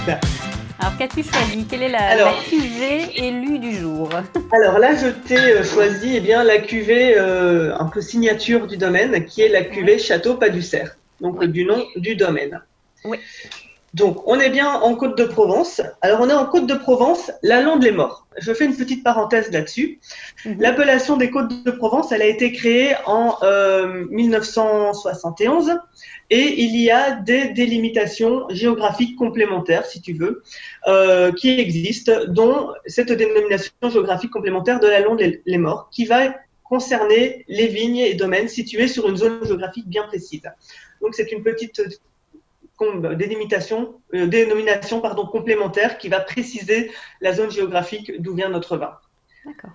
Alors, qu'as-tu choisi? Quelle est la Alors, cuvée élue du jour? alors là, je t'ai choisi la cuvée un peu signature du domaine, qui est la Oui, cuvée Château Pas du Cerf, donc oui, du nom du domaine. oui. Donc, on est bien en Côte de Provence. Alors, on est en Côte de Provence, la Lande les Morts. Je fais une petite parenthèse là-dessus. Mhm. L'appellation des Côtes de Provence, elle a été créée en 1971 et il y a des délimitations géographiques complémentaires, si tu veux, qui existent, dont cette dénomination géographique complémentaire de la Lande les Morts, qui va concerner les vignes et domaines situés sur une zone géographique bien précise. Donc, c'est une petite dénomination complémentaire qui va préciser la zone géographique d'où vient notre vin. D'accord.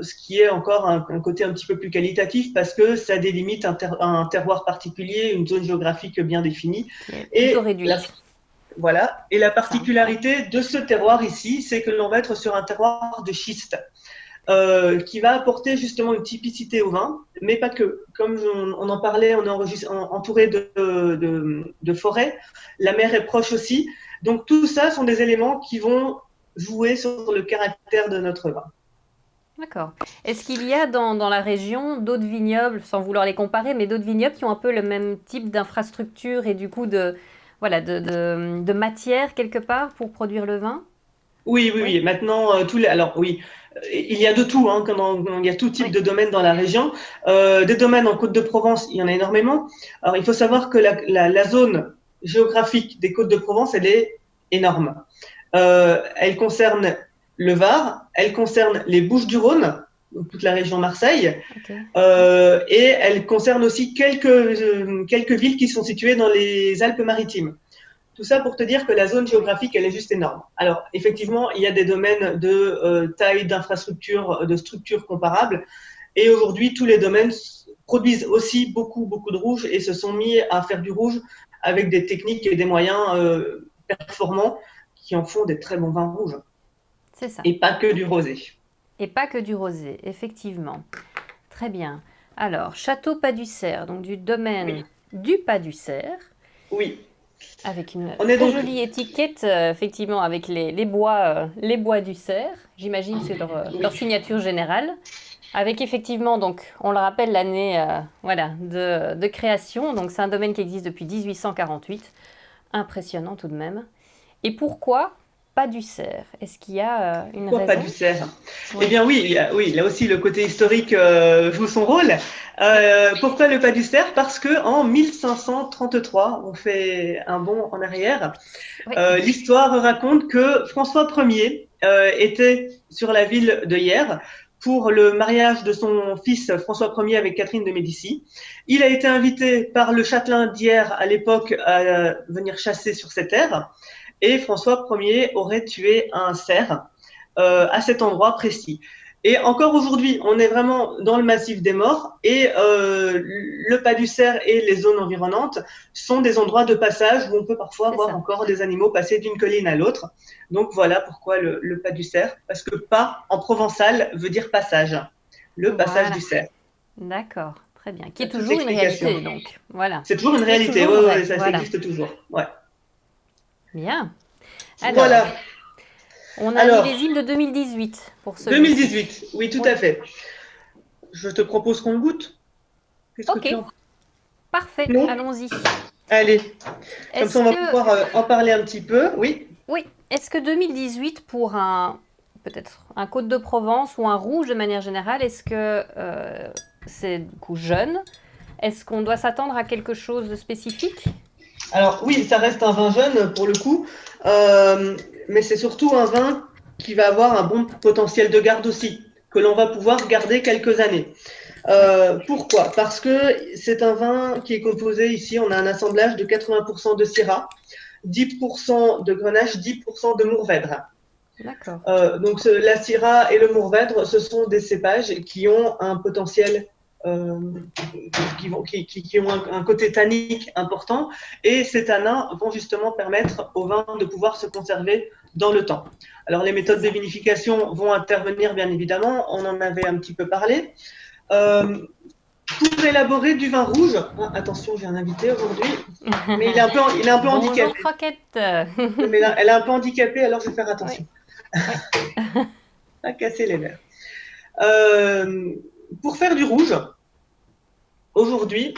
Ce qui est encore un côté un petit peu plus qualitatif parce que ça délimite un terroir particulier, une zone géographique bien définie. Qui est plutôt Et réduite. voilà. Et la C'est ça, ouais. particularité de ce terroir ici, c'est que l'on va être sur un terroir de schiste. Qui va apporter justement une typicité au vin, mais pas que. Comme on en parlait, on est entouré de forêts, la mer est proche aussi. Donc tout ça sont des éléments qui vont jouer sur le caractère de notre vin. D'accord. Est-ce qu'il y a dans la région d'autres vignobles, sans vouloir les comparer, mais d'autres vignobles qui ont un peu le même type d'infrastructure et du coup voilà, de matière quelque part pour produire le vin? Oui, oui, Oui, oui. Maintenant, alors oui, il y a de tout, hein, il y a tout type oui, de domaines dans la région. Des domaines en Côte-de-Provence, il y en a énormément. Alors, il faut savoir que la zone géographique des Côtes-de-Provence, elle est énorme. Elle concerne le Var, elle concerne les Bouches-du-Rhône, donc toute la région Marseille, ok. Ouais. et elle concerne aussi quelques villes qui sont situées dans les Alpes-Maritimes. Tout ça pour te dire que la zone Oui, géographique, elle est juste énorme. Alors, c'est ça. effectivement, il y a des domaines de taille, d'infrastructure, de structure comparables. Et aujourd'hui, tous les domaines produisent aussi beaucoup, beaucoup de rouge et se sont mis à faire du rouge avec des techniques et des moyens performants qui en font des très bons vins rouges. C'est ça. Et pas que du Ok. rosé. Et pas que du rosé, effectivement. Très bien. Alors, Château Pas-du-Cerf, donc du domaine Oui, du Pas-du-Cerf, oui. avec une On est très donc. jolie étiquette, effectivement, avec les bois du cerf. J'imagine c'est leur Oui. signature générale. Avec effectivement, donc, on le rappelle, l'année voilà, de création. Donc, c'est un domaine qui existe depuis 1848. Impressionnant tout de même. Et pourquoi pas du cerf? Est-ce qu'il y a une Pourquoi pas raison? du cerf? Eh Oui. bien oui, oui, là aussi le côté historique joue son rôle. Oui. Pourquoi le pas du cerf? Parce que en 1533, on fait un bond en arrière, Oui. l'histoire raconte que François Ier était sur la ville de Hyères pour le mariage de son fils François Ier avec Catherine de Médicis. Il a été invité par le châtelain d'Hyères à l'époque à venir chasser sur cette terre et François Ier aurait tué un cerf à cet endroit précis. Et encore aujourd'hui, on est vraiment dans le massif des morts et le Pas du Cerf et les zones environnantes sont des endroits de passage où on peut parfois C'est voir ça. encore des animaux passer d'une colline à l'autre. Donc voilà pourquoi le Pas du Cerf, parce que pas en provençal veut dire passage. Le passage Voilà. du cerf. D'accord. Très bien. Qui est Toute toujours une l'explication. réalité, donc. Voilà. C'est toujours une Qui est réalité, toujours ouais, vrai. ouais, ça Voilà. existe toujours. Ouais. Bien. Alors, Voilà. on a un Alors, millésime de 2018 pour celui-ci. 2018, oui, tout Oui. à fait. Je te propose qu'on goûte. Qu'est-ce que Ok, tu en penses? parfait, Non? allons-y. Allez, comme ça Est-ce on va que, pouvoir en parler un petit peu. Oui. oui, est-ce que 2018 pour peut-être un Côte de Provence ou un rouge de manière générale, est-ce que c'est du coup jeune? Est-ce qu'on doit s'attendre à quelque chose de spécifique? Alors oui, ça reste un vin jeune pour le coup, euh, mais c'est surtout un vin qui va avoir un bon potentiel de garde aussi, que l'on va pouvoir garder quelques années. Oui, Pourquoi? Parce que c'est un vin qui est composé ici, on a un assemblage de 80% de Syrah, 10% de Grenache, 10% de Mourvèdre. d'accord. Donc la Syrah et le Mourvèdre, ce sont des cépages qui ont un potentiel, euh, qui ont un côté tannique important, et ces tanins vont justement permettre au vin de pouvoir se conserver dans le temps. Alors les C'est méthodes de ça. vinification vont intervenir bien évidemment, on en avait un petit peu parlé. Euh, pour élaborer du vin rouge. Ah, attention, j'ai un invité aujourd'hui, mais il est un peu Bonjour, handicapé. Croquette. Mais là, elle est un peu handicapée, alors je vais faire attention. Oui. À casser les verres. Pour faire du rouge, aujourd'hui,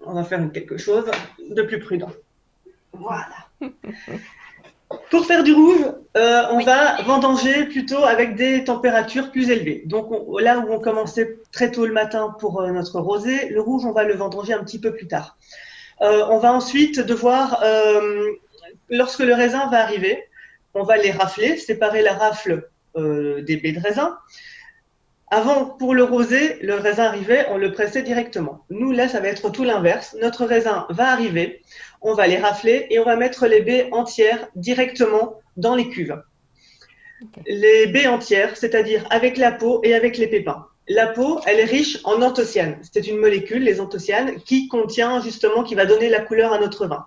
on va faire quelque chose de plus prudent. Voilà. Pour faire du rouge, on va vendanger plutôt avec des températures plus élevées. Donc là où on commençait très tôt le matin pour notre rosé, le rouge, on va le vendanger un petit peu plus tard. On va ensuite devoir, lorsque le raisin va arriver, on va les rafler, séparer la rafle des baies de raisin. Avant, pour le rosé, le raisin arrivait, on le pressait directement. Nous, là, ça va être tout l'inverse. Notre raisin va arriver, on va les rafler et on va mettre les baies entières directement dans les cuves. Okay. Les baies entières, c'est-à-dire avec la peau et avec les pépins. La peau, elle est riche en anthocyanes. C'est une molécule, les anthocyanes, qui contient justement, qui va donner la couleur à notre vin.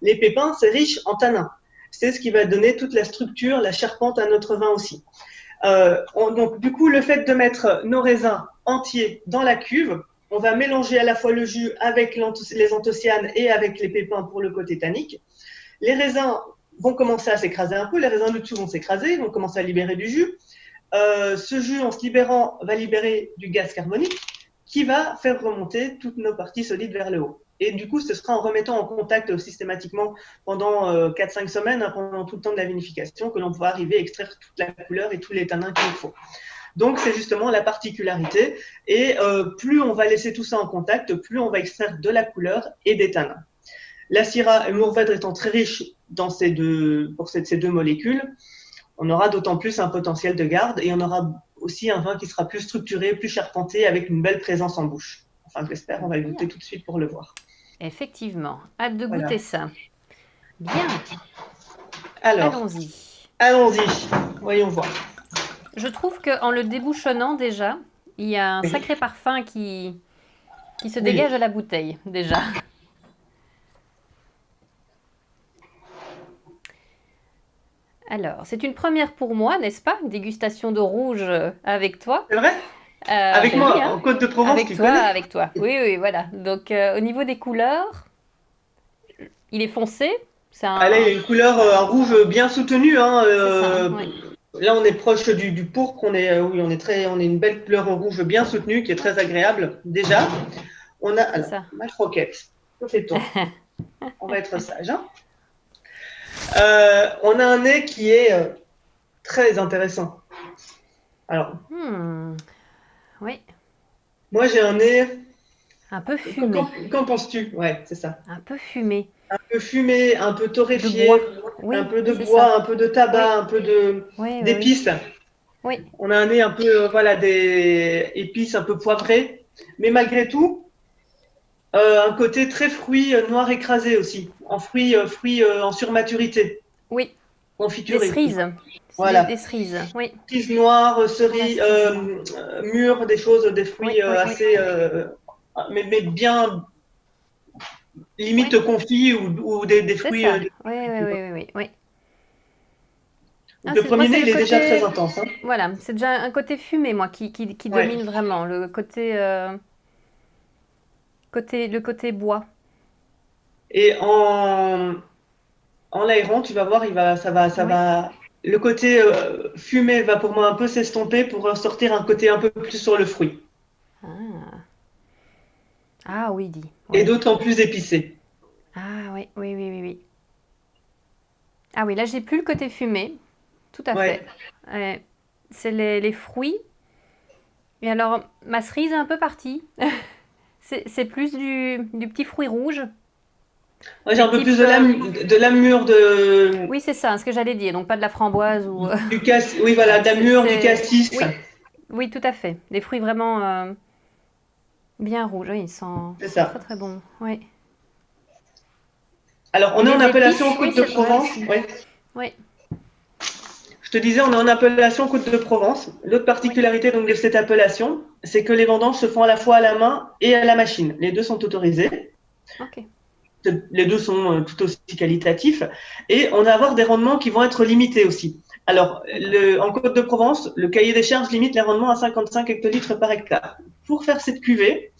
Les pépins, c'est riche en tanins. C'est ce qui va donner toute la structure, la charpente à notre vin aussi. Donc, du coup, le fait de mettre nos raisins entiers dans la cuve, on va mélanger à la fois le jus avec les anthocyanes et avec les pépins pour le côté tannique. Les raisins vont commencer à s'écraser un peu, les raisins du dessous vont s'écraser, vont commencer à libérer du jus. Ce jus, en se libérant, va libérer du gaz carbonique qui va faire remonter toutes nos parties solides vers le haut. Et du coup, ce sera en remettant en contact systématiquement pendant 4-5 semaines, pendant tout le temps de la vinification, que l'on pourra arriver à extraire toute la couleur et tous les tanins qu'il faut. Donc, c'est justement la particularité. Et plus on va laisser tout ça en contact, plus on va extraire de la couleur et des tanins. La Syrah et le Mourvèdre étant très riches dans ces deux molécules, on aura d'autant plus un potentiel de garde et on aura aussi un vin qui sera plus structuré, plus charpenté, avec une belle présence en bouche. Enfin, je l'espère, on va le goûter tout de suite pour le voir. Effectivement, hâte de goûter ça. Bien. Alors, allons-y. Allons-y, voyons voir. Je trouve qu'en le débouchonnant déjà, il y a un sacré parfum qui se dégage à la bouteille, déjà. Alors, c'est une première pour moi, n'est-ce pas? Une dégustation de rouge avec toi. C'est vrai? Avec moi, oui, hein. En Côte de Provence, avec toi, avec toi. Oui, oui, voilà. Donc, au niveau des couleurs, il est foncé. Ah, là, il y a une couleur, un rouge bien soutenu. Hein, ça, ouais. Là, on est proche du pourpre. On est une belle couleur rouge bien soutenue qui est très agréable. Déjà, on a alors, ma croquette. Que fait-on? On va être sage. Hein. On a un nez qui est très intéressant. Alors, oui. Moi, j'ai un nez un peu fumé. Qu'en penses-tu? Ouais, c'est ça. Un peu fumé. Un peu fumé, un peu torréfié, un peu de bois, un peu de tabac, un peu d'épices. Oui. On a un nez un peu, des épices un peu poivrées, mais malgré tout, un côté très fruit noir écrasé aussi, en fruits en surmaturité. Oui. Confiture. Des cerises. Voilà. Des cerises, oui. Cerises noires, cerises, mûres, des fruits assez, mais bien limite confits ou des fruits. Ça. Oui. Le premier nez, il est déjà très intense. Hein. Voilà, c'est déjà un côté fumé, moi, qui domine vraiment. Le côté bois. Et en l'aérant, tu vas voir, ça va. Le côté fumé va pour moi un peu s'estomper pour sortir un côté un peu plus sur le fruit. Ah oui, dit. Ouais. Et d'autant plus épicé. Ah oui. Ah oui, là, j'ai plus le côté fumé. Tout à fait. C'est les fruits. Et alors, ma cerise est un peu partie. c'est plus du petit fruit rouge. Ouais, j'ai un peu plus de l'âme mûre de. Oui, c'est ça, ce que j'allais dire. Donc, pas de la framboise ou. Oui, voilà, de la mûre, du cassis. Oui, tout à fait. Des fruits vraiment bien rouges. Oui, ils sont très, très bons. Oui. Alors, on est en appellation Côte de Provence. Oui. Je te disais, on est en appellation Côte de Provence. L'autre particularité donc, de cette appellation, c'est que les vendanges se font à la fois à la main et à la machine. Les deux sont autorisés. Ok. Les deux sont tout aussi qualitatifs. Et on va avoir des rendements qui vont être limités aussi. Alors, en Côte-de-Provence, le cahier des charges limite les rendements à 55 hectolitres par hectare. Pour faire cette cuvée,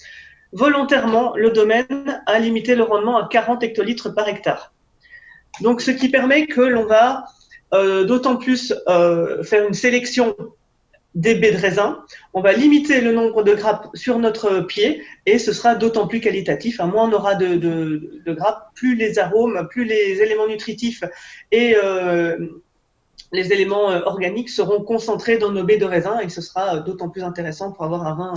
volontairement, le domaine a limité le rendement à 40 hectolitres par hectare. Donc, ce qui permet que l'on va d'autant plus faire une sélection des baies de raisin. On va limiter le nombre de grappes sur notre pied et ce sera d'autant plus qualitatif. Moins on aura de grappes, plus les arômes, plus les éléments nutritifs et les éléments organiques seront concentrés dans nos baies de raisin et ce sera d'autant plus intéressant pour avoir un vin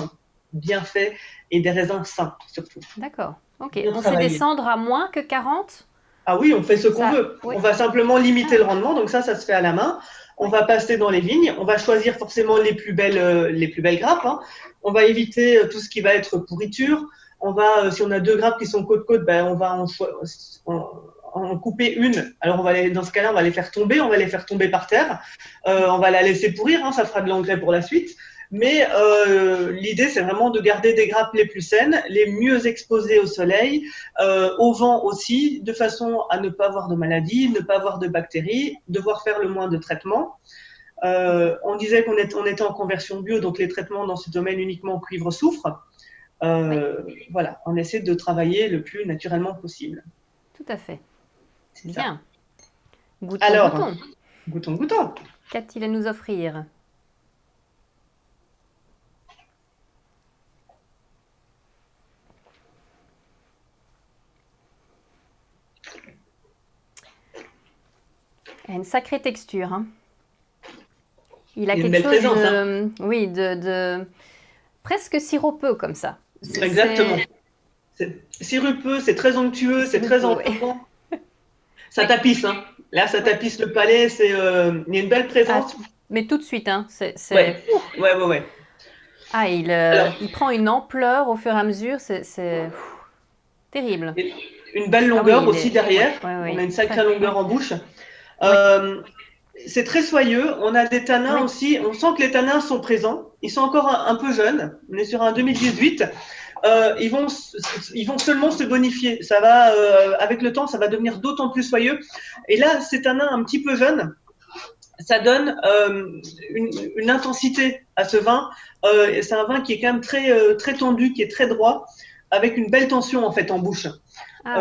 bien fait et des raisins sains surtout. D'accord. Ok. On sait descendre à moins que 40 ? Ah oui, on fait ce qu'on veut. Oui. On va simplement limiter le rendement, donc ça se fait à la main. On va passer dans les vignes, on va choisir forcément les plus belles grappes. On va éviter tout ce qui va être pourriture. On va, si on a 2 grappes qui sont côte-côte, on va en couper une. Alors dans ce cas-là, on va les faire tomber par terre. On va la laisser pourrir, ça fera de l'engrais pour la suite. Mais l'idée, c'est vraiment de garder des grappes les plus saines, les mieux exposées au soleil, au vent aussi, de façon à ne pas avoir de maladies, ne pas avoir de bactéries, devoir faire le moins de traitements. On disait qu'on était en conversion bio, donc les traitements dans ce domaine uniquement cuivre-soufre. Voilà, on essaie de travailler le plus naturellement possible. Tout à fait. C'est bien. Goûtons. Qu'a-t-il à nous offrir ? Il a une sacrée texture. Il a quelque chose de presque sirupeux comme ça. Exactement. C'est sirupeux, c'est très onctueux, c'est très enveloppant. Ça tapisse. Là, ça tapisse le palais. Il y a une belle présence. Mais tout de suite. Ouais. Ah, il prend une ampleur au fur et à mesure. C'est terrible. Une belle longueur aussi derrière. On a une sacrée longueur en bouche. C'est très soyeux. On a des tanins aussi. On sent que les tanins sont présents. Ils sont encore un peu jeunes. On est sur un 2018. Ils vont seulement se bonifier. Ça va, avec le temps, ça va devenir d'autant plus soyeux. Et là, ces tanins un petit peu jeunes, ça donne une intensité à ce vin. C'est un vin qui est quand même très tendu, qui est très droit, avec une belle tension en fait en bouche.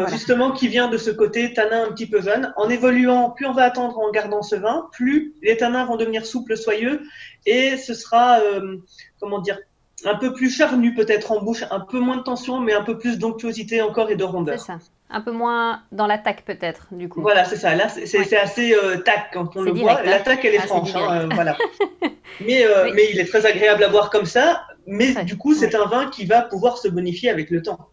Justement, qui vient de ce côté tanin un petit peu jeune. En évoluant, plus on va attendre en gardant ce vin, plus les tanins vont devenir souples, soyeux, et ce sera, un peu plus charnu peut-être en bouche, un peu moins de tension, mais un peu plus d'onctuosité encore et de rondeur. C'est ça. Un peu moins dans l'attaque peut-être, du coup. Voilà, c'est ça. Là, c'est assez tac quand on le boit. L'attaque, elle est franche. Voilà. Mais il est très agréable à boire comme ça. Mais du coup, c'est un vin qui va pouvoir se bonifier avec le temps.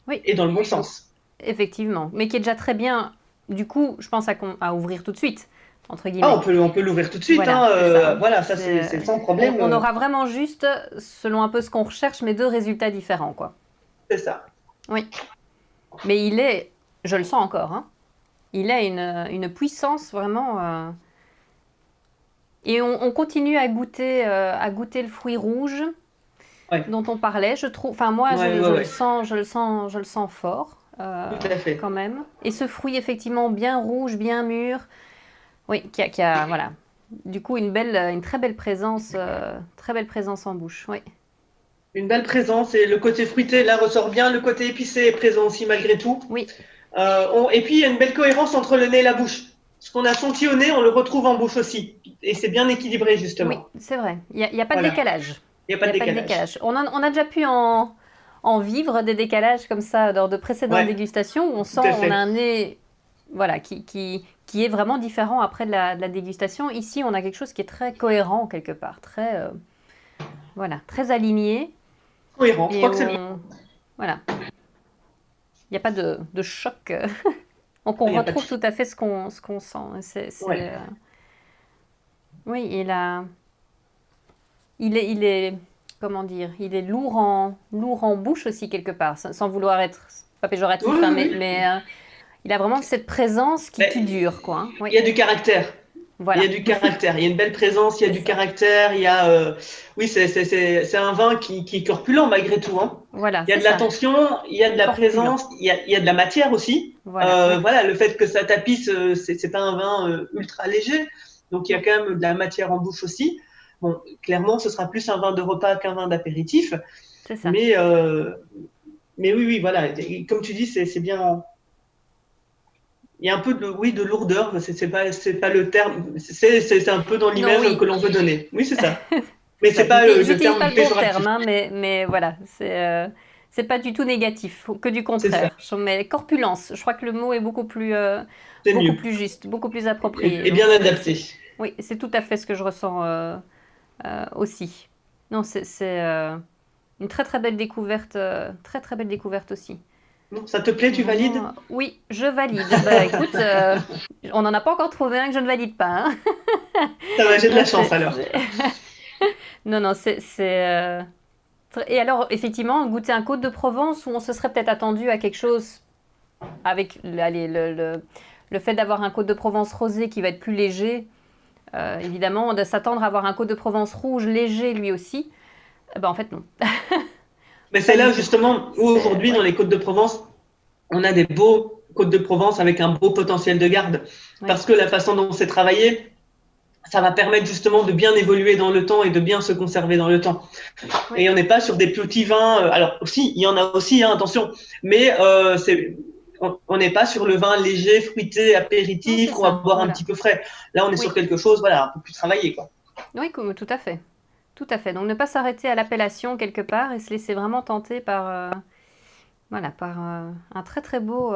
Oui. Et dans le bon sens. Effectivement. Mais qui est déjà très bien. Du coup, je pense à ouvrir tout de suite, entre guillemets. On peut l'ouvrir tout de suite. Voilà, ça c'est sans problème. On aura vraiment juste, selon un peu ce qu'on recherche, mais 2 résultats différents, quoi. C'est ça. Oui. Mais je le sens encore, il a une puissance vraiment... Et on continue à goûter le fruit rouge dont on parlait, je trouve. Enfin, moi, je le sens fort, tout à fait. quand même. Et ce fruit, effectivement, bien rouge, bien mûr, qui a voilà. Du coup, une très belle présence en bouche, oui. Une belle présence et le côté fruité là ressort bien, le côté épicé est présent aussi malgré tout. Oui. Et puis il y a une belle cohérence entre le nez et la bouche. Ce qu'on a senti au nez, on le retrouve en bouche aussi. Et c'est bien équilibré justement. Oui, c'est vrai. Il n'y a pas de décalage. Il n'y a pas de décalage. On a déjà pu en vivre des décalages comme ça lors de précédentes dégustations où on sent qu'on a un nez qui est vraiment différent après de la dégustation. Ici, on a quelque chose qui est très cohérent quelque part, très aligné. Cohérent, je crois que c'est bien. Voilà. Il n'y a pas de choc. Donc on retrouve tout à fait ce qu'on sent. Oui, il est comment dire, il est lourd en bouche aussi quelque part, sans vouloir être pas péjoratif, mais il a vraiment cette présence qui dure, quoi. Oui. Il y a du caractère. Voilà. Il y a du caractère, il y a une belle présence, il y a du caractère, il y a c'est un vin qui est corpulent malgré tout. Voilà, il y a de la tension, il y a de la présence, il y a de la matière aussi. Voilà, le fait que ça tapisse, c'est pas un vin ultra léger. Donc, il y a quand même de la matière en bouche aussi. Bon, clairement, ce sera plus un vin de repas qu'un vin d'apéritif. C'est ça. Mais oui, voilà. Et comme tu dis, c'est bien. Il y a un peu de lourdeur. C'est pas le terme. C'est un peu dans l'image que l'on veut donner. Oui, c'est ça. Mais c'est pas le terme pas le bon péjoratif. terme, hein, mais voilà, c'est pas du tout négatif, que du contraire. Mais corpulence, je crois que le mot est beaucoup plus juste, beaucoup plus approprié. Et bien adapté. Oui, c'est tout à fait ce que je ressens aussi. Non, c'est une très très belle découverte, très très belle découverte aussi. Ça te plaît, tu valides? Oui, je valide. Écoute, on n'en a pas encore trouvé un que je ne valide pas. Hein. Ça va, j'ai de la chance alors. Non, Et alors, effectivement, goûter un Côte de Provence où on se serait peut-être attendu à quelque chose avec le fait d'avoir un Côte de Provence rosé qui va être plus léger, évidemment, de s'attendre à avoir un Côte de Provence rouge léger lui aussi, en fait non. Mais c'est là justement où aujourd'hui, dans les Côtes de Provence, on a des beaux Côtes de Provence avec un beau potentiel de garde. Oui. Parce que la façon dont c'est travaillé, ça va permettre justement de bien évoluer dans le temps et de bien se conserver dans le temps. Oui. Et on n'est pas sur des petits vins. Alors aussi, il y en a aussi, hein, attention. Mais on n'est pas sur le vin léger, fruité, apéritif, qu'on va boire un petit peu frais. Là, on est sur quelque chose, un peu plus travaillé, quoi. Oui, tout à fait. Tout à fait. Donc, ne pas s'arrêter à l'appellation quelque part et se laisser vraiment tenter par un très très beau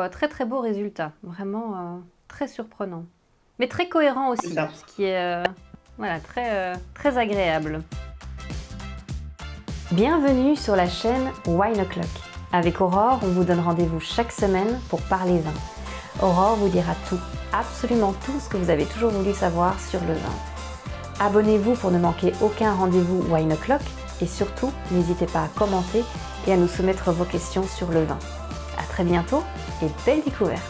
résultat. Vraiment très surprenant. Mais très cohérent aussi, ce qui est très agréable. Bienvenue sur la chaîne Wine O'Clock. Avec Aurore, on vous donne rendez-vous chaque semaine pour parler vin. Aurore vous dira tout, absolument tout ce que vous avez toujours voulu savoir sur le vin. Abonnez-vous pour ne manquer aucun rendez-vous Wine O'Clock et surtout, n'hésitez pas à commenter et à nous soumettre vos questions sur le vin. À très bientôt et belle découverte!